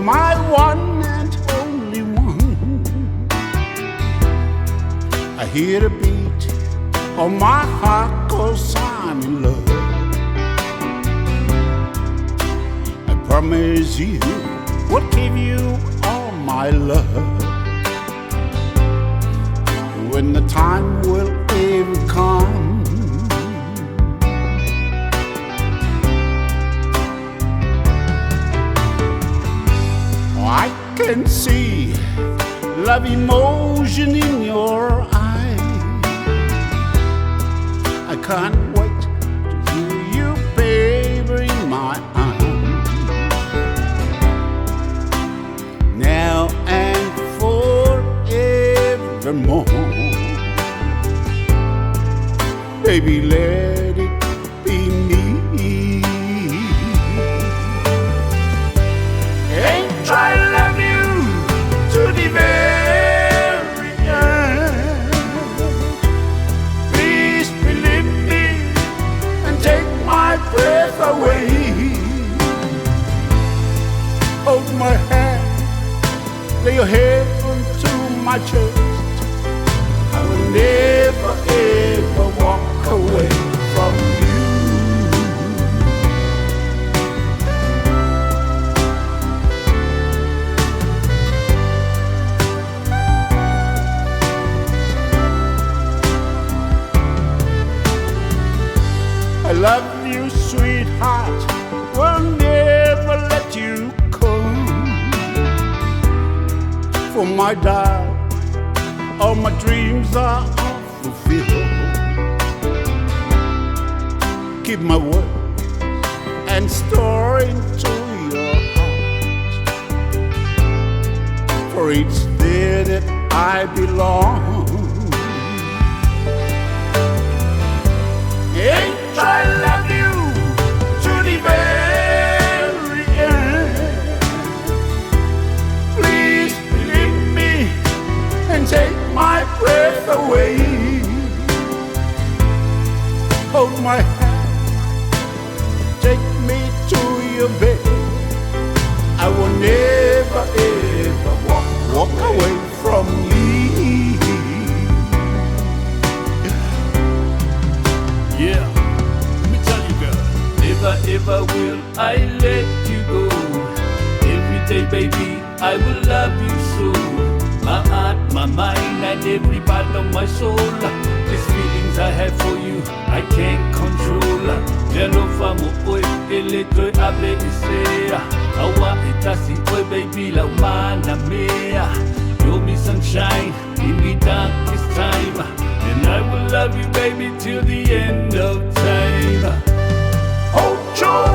my one and only one. I hear the beat of my heart 'cause I'm in love. I promise you will give you all my love when the time will ever come. I can see love emotion in your eyes. I can't wait to hear you, baby, in my arms. Now and forevermore, baby, let it be me. Ain't try to love you to the very end. Please believe me and take my breath away. Hold my hand, lay your head onto my chest. I will never ever walk away from you. I love you, sweetheart, will never let you go. For my darling, all my dreams are fulfilled. Keep my word and store into your heart, for it's there that I belong. Ain't try to love you to the very end. Please believe me and take my breath away. Hold my hand, take me to your bed. I will never ever walk away from you. Yeah, let me tell you, girl, never ever will I let you go. Every day, baby, I will love you so. My heart, my mind, and every part of my soul. These feelings I have for you, I can't control. Nelo famo oi, eletro able isea. Awa itasi oi, baby, la umana mea. You're me sunshine in the darkest time, and I will love you, baby, till the end of time. Hold your